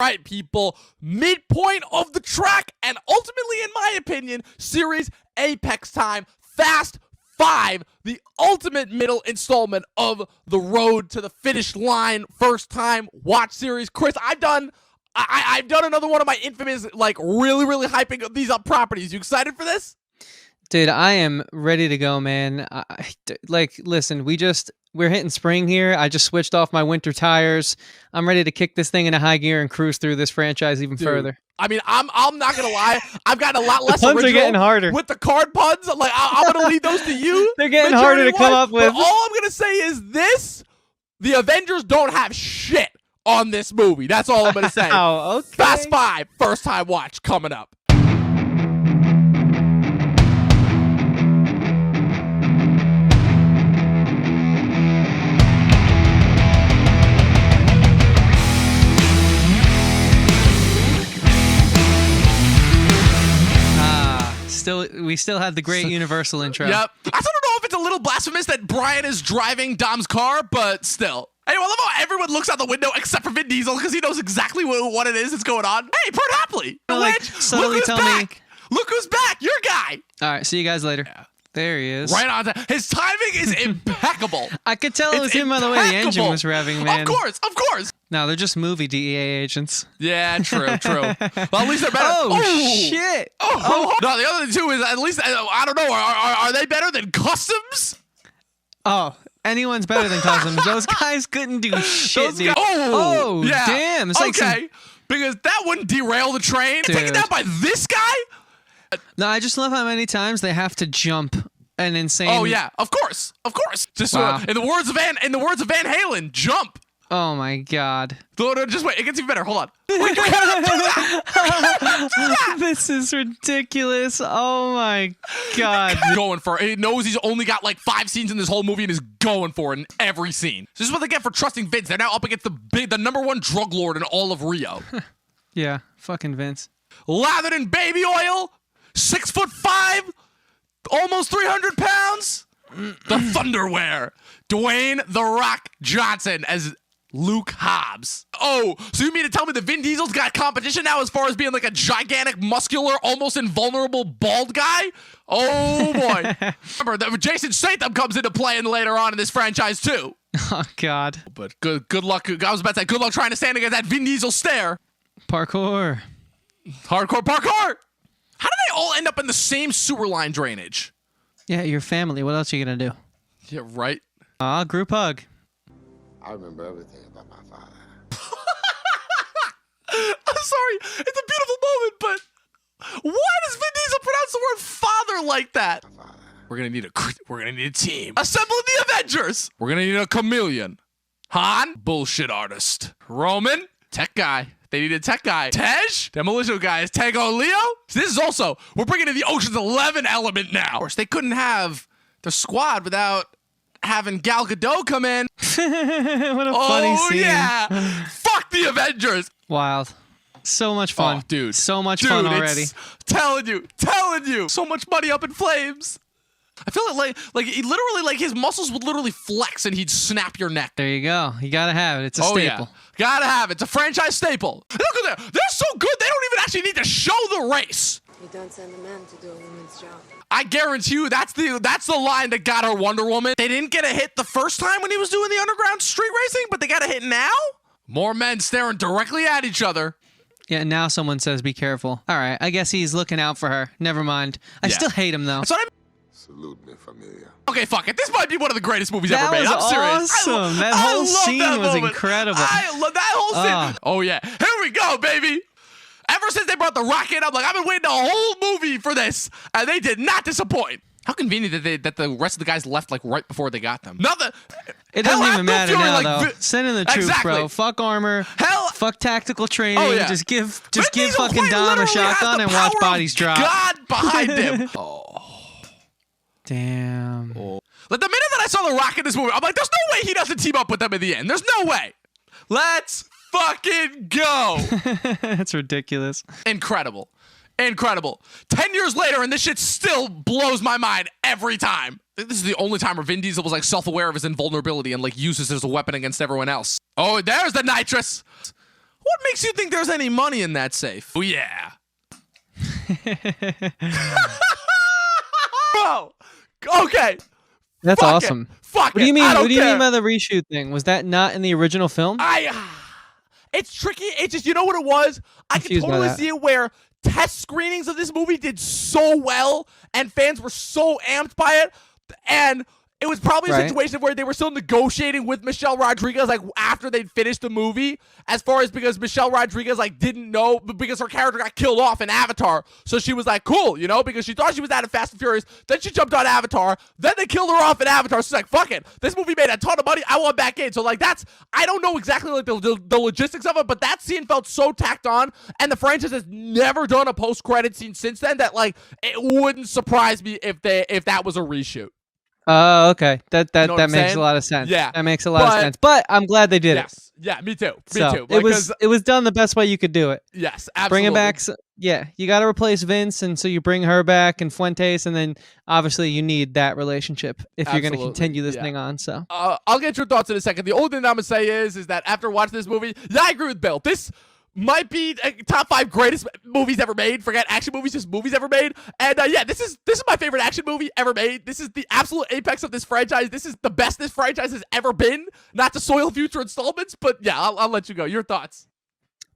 Right, people, midpoint of the track, and ultimately, in my opinion, series apex time, Fast 5, the ultimate middle installment of the road to the finish line, first time watch series. Chris, I've done another one of my infamous, like, really hyping these up properties. You excited for this? Dude, I am ready to go, man. Listen, we're hitting spring here. I just switched off my winter tires. I'm ready to kick this thing into high gear and cruise through this franchise even further. I mean, I'm not gonna lie. I've gotten a lot less puns original are getting harder with the card puns. Like, I'm gonna leave those to you. They're getting harder to come up with. But all I'm gonna say is this: the Avengers don't have shit on this movie. That's all I'm gonna say. Oh, okay. Fast 5, first time watch coming up. We still had the great Universal intro. Yep. I still don't know if it's a little blasphemous that Brian is driving Dom's car, but still. Anyway, I love how everyone looks out the window except for Vin Diesel because he knows exactly what it is that's going on. Hey, Bert Hapley. Like, look who's back. Look who's back. Your guy. All right, see you guys later. Yeah. There he is. Right on time. His timing is impeccable. I could tell it was him by the way the engine was revving, man. Of course. No, they're just movie DEA agents. Yeah, true. Well, at least they're better. Oh, shit. Oh. No, the other two is at least, I don't know, are they better than Customs? Oh, anyone's better than Customs. Those guys couldn't do shit, dude. Oh, yeah. Damn. It's like because that wouldn't derail the train. Taken down by this guy? No, I just love how many times they have to jump an insane. Oh yeah, of course. Just wow. In the words of Van Halen, jump. Oh my god. Just wait, it gets even better. Hold on. Wait, you cannot do that. This is ridiculous. Oh my god. Going for it. He knows he's only got like 5 scenes in this whole movie and is going for it in every scene. This is what they get for trusting Vince. They're now up against the #1 drug lord in all of Rio. Yeah, fucking Vince. Lathered in baby oil. 6'5", almost 300 pounds. The Thunderwear. Dwayne "The Rock" Johnson as Luke Hobbs. Oh, so you mean to tell me that Vin Diesel's got competition now as far as being like a gigantic, muscular, almost invulnerable, bald guy? Oh boy. Remember that Jason Statham comes into play later on in this franchise too. Oh god. But good luck. I was about to say good luck trying to stand against that Vin Diesel stare. Parkour. Hardcore parkour. How do they all end up in the same sewer line drainage? Yeah, your family. What else are you gonna do? Yeah, right. Group hug. I remember everything about my father. I'm sorry. It's a beautiful moment, but why does Vin Diesel pronounce the word father like that? We're gonna need a team. Assembling the Avengers. We're gonna need a chameleon. Han, bullshit artist. Roman, tech guy. They need a tech guy. Tej, demolition guy. Is Tango Leo? This is also, we're bringing in the Ocean's 11 element now. Of course, they couldn't have the squad without having Gal Gadot come in. What a funny scene. Oh, yeah. Fuck the Avengers. Wild. So much fun. Oh, dude. So much fun already. Telling you. So much money up in flames. I feel like he literally, like, his muscles would literally flex and he'd snap your neck. There you go. You gotta have it. It's a staple. Yeah. Gotta have it. It's a franchise staple. Look at that. They're so good, they don't even actually need to show the race. You don't send a man to do a woman's job. I guarantee you that's the line that got her Wonder Woman. They didn't get a hit the first time when he was doing the underground street racing, but they got a hit now? More men staring directly at each other. Yeah, now someone says be careful. All right, I guess he's looking out for her. Never mind. I still hate him, though. That's what I mean. Salute me, familia. Okay, fuck it. This might be one of the greatest movies ever made. I'm serious. Awesome. That whole scene was incredible. I love that whole scene. Oh, yeah. Here we go, baby. Ever since they brought The Rock in, I'm like, I've been waiting a whole movie for this, and they did not disappoint. How convenient that the rest of the guys left like right before they got them. Nothing. It doesn't even matter now, though. Send in the troops, exactly. bro. Fuck armor. Fuck tactical training. Oh, yeah. Just give fucking Dom a shotgun and watch bodies drop. God behind him. Damn. Like the minute that I saw The Rock in this movie, I'm like, there's no way he doesn't team up with them at the end. There's no way. Let's fucking go. That's ridiculous. Incredible. 10 years later, and this shit still blows my mind every time. This is the only time where Vin Diesel was like self-aware of his invulnerability and like uses it as a weapon against everyone else. Oh, there's the nitrous. What makes you think there's any money in that safe? Oh, yeah. Bro. Okay. That's Fuck awesome. It. Fuck What do you it. mean? I don't What do you care. mean by the reshoot thing? Was that not in the original film? It's tricky. It's just, you know what it was? I can Confused by totally that. see it where test screenings of this movie did so well and fans were so amped by it. And it was probably a Right. situation where they were still negotiating with Michelle Rodriguez, like, after they'd finished the movie, as far as because Michelle Rodriguez, like, didn't know, because her character got killed off in Avatar. So she was like, cool, you know, because she thought she was out of Fast and Furious. Then she jumped on Avatar. Then they killed her off in Avatar. She's like, fuck it. This movie made a ton of money. I want back in. So, like, I don't know exactly, like, the logistics of it, but that scene felt so tacked on, and the franchise has never done a post-credit scene since then that, like, it wouldn't surprise me if that was a reshoot. Oh, okay. That You know what I'm makes saying? a lot of sense. Yeah. That makes a lot of But- sense. But I'm glad they did it. Yes. Yeah, me too. So Me too. it was done the best way you could do it. Yes, absolutely. Bring it back. Yeah, you got to replace Vince, and so you bring her back and Fuentes, and then obviously you need that relationship if you're going to Absolutely, continue this yeah. thing on. So I'll get your thoughts in a second. The only thing that I'm gonna say is that after watching this movie, yeah, I agree with Bill. This might be top 5 greatest movies ever made. Forget action movies, just movies ever made. And yeah, this is my favorite action movie ever made. This is the absolute apex of this franchise. This is the best this franchise has ever been. Not to soil future installments, but yeah, I'll let you go. Your thoughts?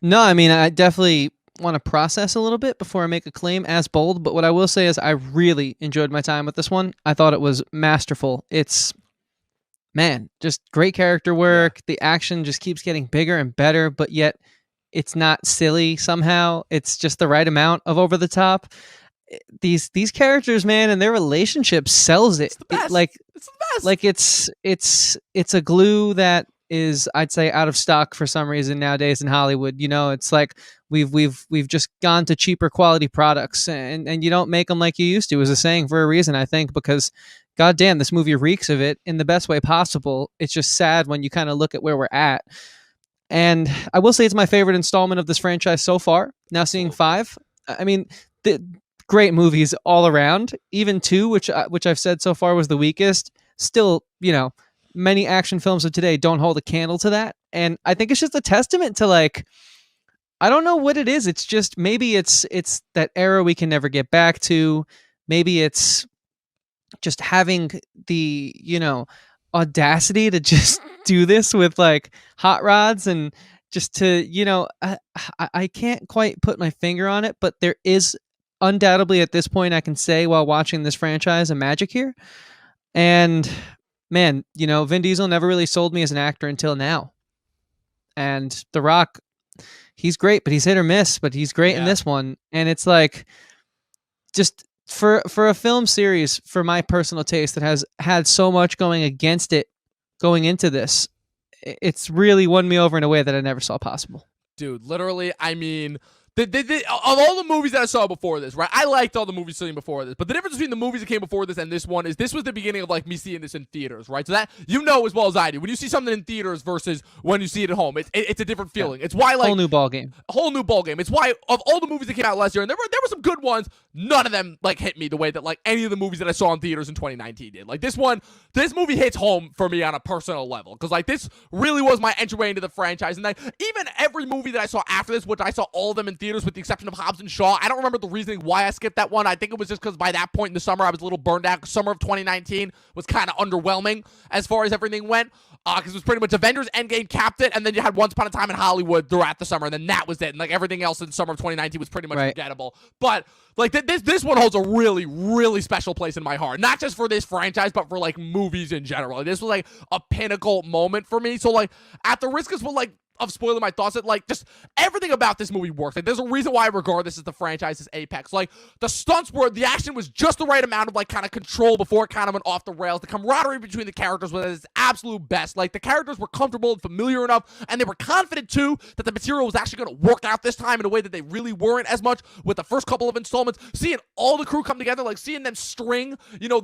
no, I mean I definitely want to process a little bit before I make a claim as bold. But what I will say is I really enjoyed my time with this one. I thought it was masterful. It's just great character work. The action just keeps getting bigger and better, but yet it's not silly somehow. It's just the right amount of over the top. These characters, man, and their relationship sells it. It's the best. It's the best. Like it's a glue that is, I'd say, out of stock for some reason nowadays in Hollywood. You know, it's like we've just gone to cheaper quality products, and you don't make them like you used to. Is a saying for a reason, I think, because goddamn, this movie reeks of it in the best way possible. It's just sad when you kind of look at where we're at. And I will say it's my favorite installment of this franchise so far. Now seeing 5, I mean, great movies all around. Even 2, which I've said so far was the weakest. Still, you know, many action films of today don't hold a candle to that. And I think it's just a testament to, like, I don't know what it is. It's just maybe it's that era we can never get back to. Maybe it's just having the, you know, audacity to just do this with like hot rods and just to, you know, I can't quite put my finger on it, but there is undoubtedly at this point I can say while watching this franchise a magic here. And man, you know, Vin Diesel never really sold me as an actor until now. And The Rock, he's great, but he's hit or miss, but he's great in this one. And it's like, just for a film series, for my personal taste, that has had so much going against it going into this, it's really won me over in a way that I never saw possible. Dude, literally, I mean, of all the movies that I saw before this, right? I liked all the movies seen before this, but the difference between the movies that came before this and this one is this was the beginning of like me seeing this in theaters, right? So that you know as well as I do, when you see something in theaters versus when you see it at home, it's a different feeling. It's why like Whole new ball game. a whole new ball game. It's why of all the movies that came out last year, and there were some good ones, none of them like hit me the way that like any of the movies that I saw in theaters in 2019 did. Like this movie hits home for me on a personal level because like this really was my entryway into the franchise, and like even every movie that I saw after this, which I saw all of them in theaters with the exception of Hobbs and Shaw. I don't remember the reasoning why I skipped that one. I think it was just because by that point in the summer I was a little burned out. Summer of 2019 was kind of underwhelming as far as everything went. Because it was pretty much Avengers Endgame capped it, and then you had Once Upon a Time in Hollywood throughout the summer, and then that was it. And like everything else in summer of 2019 was pretty much forgettable. But like this one holds a really, really special place in my heart. Not just for this franchise, but for like movies in general. This was like a pinnacle moment for me. So like at the risk of spoiling my thoughts, that like just everything about this movie works. Like there's a reason why I regard this as the franchise's apex. Like the stunts the action was just the right amount of like kind of control before it kind of went off the rails. The camaraderie between the characters was at its absolute best. Like the characters were comfortable and familiar enough, and they were confident too that the material was actually going to work out this time in a way that they really weren't as much with the first couple of installments. Seeing all the crew come together, like seeing them string, you know,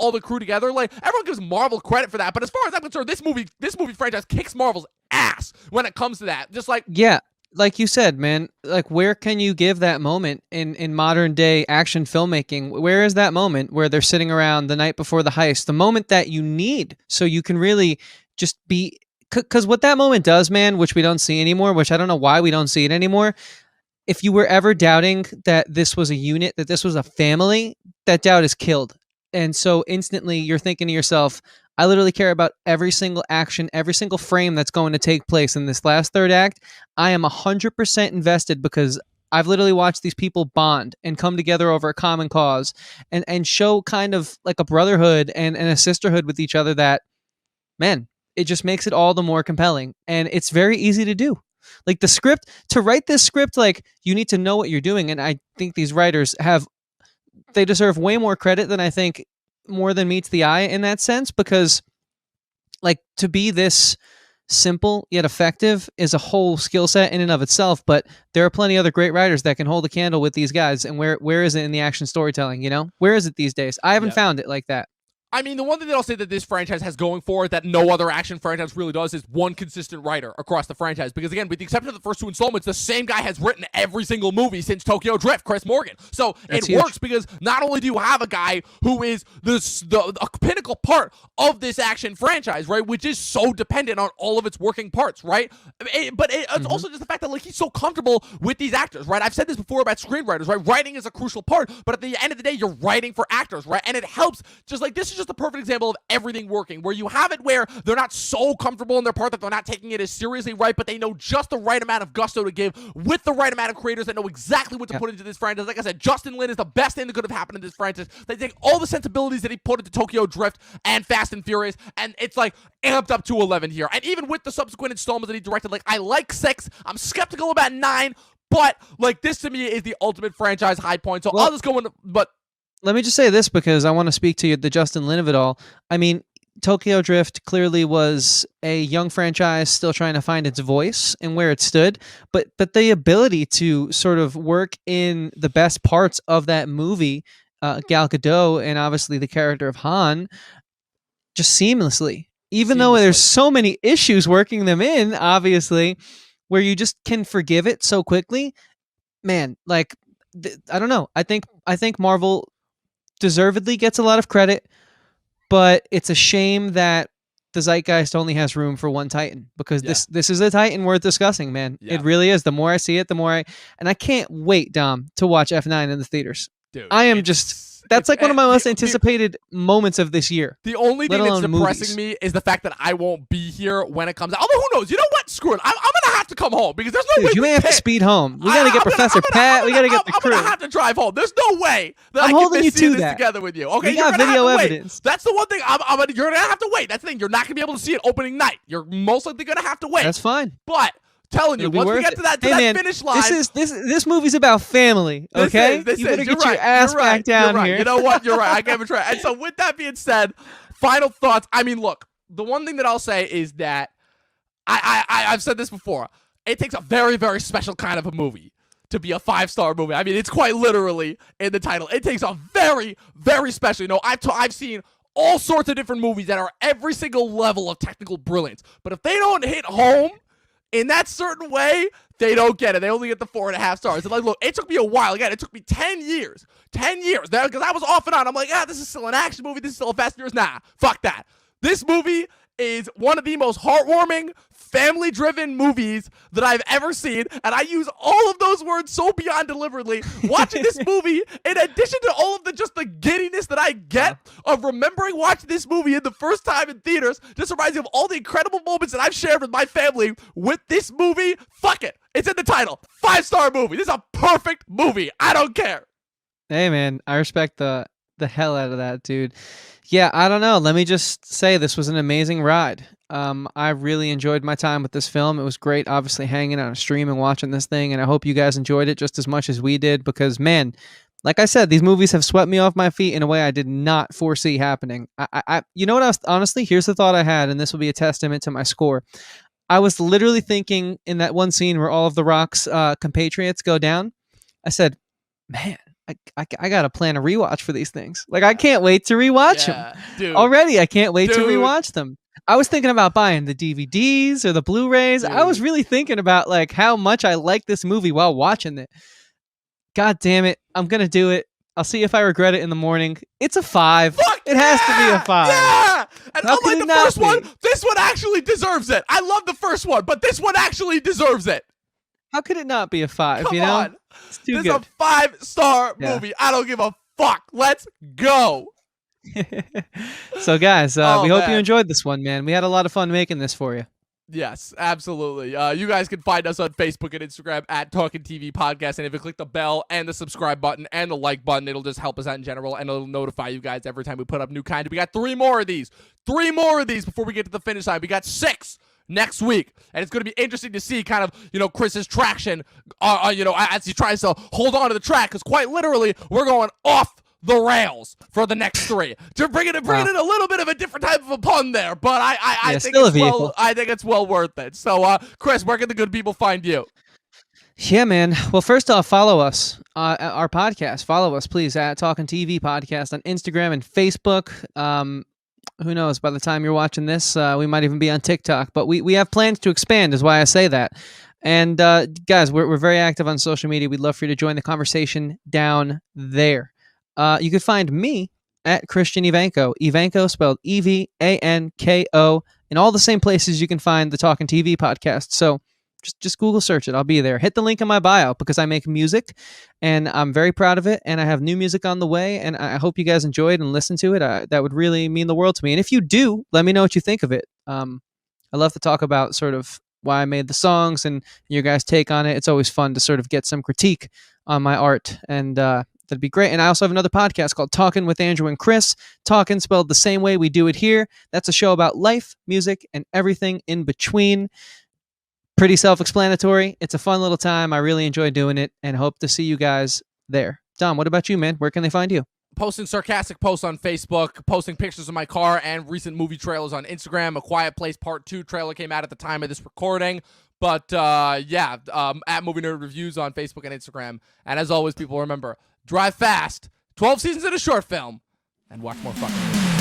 all the crew together. Like everyone gives Marvel credit for that, but as far as I'm concerned, this movie franchise kicks Marvel's ass when it comes to that. Just like like you said, man, like where can you give that moment in modern day action filmmaking? Where is that moment where they're sitting around the night before the heist, the moment that you need so you can really just be Because what that moment does, man, which we don't see anymore, which I don't know why we don't see it anymore. If you were ever doubting that this was a unit, that this was a family, that doubt is killed. And so instantly you're thinking to yourself, I literally care about every single action, every single frame that's going to take place in this last third act. I am 100% invested because I've literally watched these people bond and come together over a common cause and show kind of like a brotherhood and a sisterhood with each other that, man, it just makes it all the more compelling. And it's very easy to do. Like the script, to write this script, like you need to know what you're doing. And I think these writers they deserve way more credit than I think more than meets the eye in that sense, because like to be this simple yet effective is a whole skill set in and of itself. But there are plenty other great writers that can hold a candle with these guys. And where is it in the action storytelling? You know, where is it these days? I haven't found it like that. I mean, the one thing that I'll say that this franchise has going for it that no other action franchise really does is one consistent writer across the franchise. Because again, with the exception of the first two installments, the same guy has written every single movie since Tokyo Drift, Chris Morgan. So That's it huge. works because not only do you have a guy who is the pinnacle part of this action franchise, right, which is so dependent on all of its working parts, right? But it's also just the fact that like he's so comfortable with these actors, right? I've said this before about screenwriters, right? Writing is a crucial part, but at the end of the day, you're writing for actors, right? And it helps. Just like this is just a perfect example of everything working, where you have it where they're not so comfortable in their part that they're not taking it as seriously, right? But they know just the right amount of gusto to give with the right amount of creators that know exactly what to put into this franchise. Like I said, Justin Lin is the best thing that could have happened in this franchise. They take all the sensibilities that he put into Tokyo Drift and Fast and Furious, and it's like amped up to 11 here. And even with the subsequent installments that he directed, like I like 6, I'm skeptical about 9, but like this to me is the ultimate franchise high point. So I'll just go in, but let me just say this because I want to speak to you, the Justin Lin of it all. I mean, Tokyo Drift clearly was a young franchise still trying to find its voice and where it stood, but the ability to sort of work in the best parts of that movie, Gal Gadot and obviously the character of Han, just seamlessly. Even though there's so many issues working them in, obviously, where you just can forgive it so quickly, man. Like I don't know. I think Marvel deservedly gets a lot of credit, but it's a shame that the zeitgeist only has room for one Titan, because this is a Titan worth discussing, man. It really is. The more I see it, the more and I can't wait, Dom, to watch F9 in the theaters. Dude, I am that's like one of my most anticipated moments of this year. The only thing that's depressing me is the fact that I won't be here when it comes out. Although, who knows? You know what? Screw it. I'm going to have to come home because there's no way you may have to speed home. We got to get Professor Pat. We got to get the crew. I'm going to have to drive home. There's no way that I'm I holding can you see to this that. together with you. Okay, we got video evidence. That's the one thing. You're going to have to wait. That's the thing. You're not going to be able to see it opening night. You're most likely going to have to wait. That's fine. But telling you, once we get to that finish line, this movie's about family. Okay, you better get your ass back down here. You know what? You're right. I can't even try. And so, with that being said, final thoughts. I mean, look, the one thing that I'll say is that I've said this before. It takes a very, very special kind of a movie to be a 5-star movie. I mean, it's quite literally in the title. It takes a very, very special. You know, I've seen all sorts of different movies that are every single level of technical brilliance, but if they don't hit home in that certain way, they don't get it. They only get the 4.5 stars. And like, look, it took me a while. Again, it took me 10 years. 10 years. Because I was off and on. I'm like, this is still an action movie. This is still a Fast and Furious. Nah, fuck that. This movie is one of the most heartwarming, family-driven movies that I've ever seen, and I use all of those words so beyond deliberately. Watching this movie, in addition to all of the giddiness that I get of remembering watching this movie in the first time in theaters, just reminds me of all the incredible moments that I've shared with my family with this movie. Fuck it. It's in the title. 5-star movie. This is a perfect movie. I don't care. Hey, man, I respect the hell out of that, dude. Yeah, I don't know. Let me just say this was an amazing ride. I really enjoyed my time with this film. It was great, obviously, hanging on a stream and watching this thing, and I hope you guys enjoyed it just as much as we did, because, man, like I said, these movies have swept me off my feet in a way I did not foresee happening. You know what I was, honestly, here's the thought I had, and this will be a testament to my score. I was literally thinking in that one scene where all of The Rock's compatriots go down, I said, man, I got to plan a rewatch for these things. Like, I can't wait to rewatch them. Dude. Already, I can't wait to rewatch them. I was thinking about buying the DVDs or the Blu-rays. Dude. I was really thinking about like how much I like this movie while watching it. God damn it. I'm going to do it. I'll see if I regret it in the morning. It's a 5. It has to be a 5. Yeah! And How can unlike it the not first one, be? this one actually deserves it. I love the first one, but this one actually deserves it. How could it not be a 5? Come you know, on. it's too This is a good. 5-star Yeah. movie. I don't give a fuck. Let's go. So, guys, Oh, we hope you man. enjoyed this one, man. We had a lot of fun making this for you. Yes, absolutely. You guys can find us on Facebook and Instagram at Talkin TV Podcast. And if you click the bell and the subscribe button and the like button, it'll just help us out in general, and it'll notify you guys every time we put up new content. We got 3 more of these. 3 more of these before we get to the finish line. We got 6 next week, and it's going to be interesting to see kind of, Chris's traction, as he tries to hold on to the track, because quite literally, we're going off the rails for the next 3. To bring in a little bit of a different type of a pun there, but I think still a it's vehicle. I think it's well worth it. So, Chris, where can the good people find you? Yeah, man. Well, first off, follow us, our podcast. Follow us, please, at Talkin TV Podcast on Instagram and Facebook. Who knows? By the time you're watching this, we might even be on TikTok. But we have plans to expand, is why I say that. And guys, we're very active on social media. We'd love for you to join the conversation down there. You can find me at Christian Ivanko. Ivanko spelled Evanko, in all the same places you can find the Talkin TV podcast. So just Google search it. I'll be there. Hit the link in my bio because I make music, and I'm very proud of it. And I have new music on the way, and I hope you guys enjoy it and listen to it. That would really mean the world to me. And if you do, let me know what you think of it. I love to talk about sort of why I made the songs and your guys' take on it. It's always fun to sort of get some critique on my art, and that'd be great. And I also have another podcast called Talkin with Andrew and Chris. Talkin spelled the same way we do it here. That's a show about life, music, and everything in between. Pretty self-explanatory. It's a fun little time. I really enjoy doing it, and hope to see you guys there. Dom, what about you, man? Where can they find you? Posting sarcastic posts on Facebook, posting pictures of my car and recent movie trailers on Instagram. A Quiet Place Part 2 trailer came out at the time of this recording. But, at Movie Nerd Reviews on Facebook and Instagram. And as always, people, remember, drive fast, 12 seasons in a short film, and watch more fucking movies.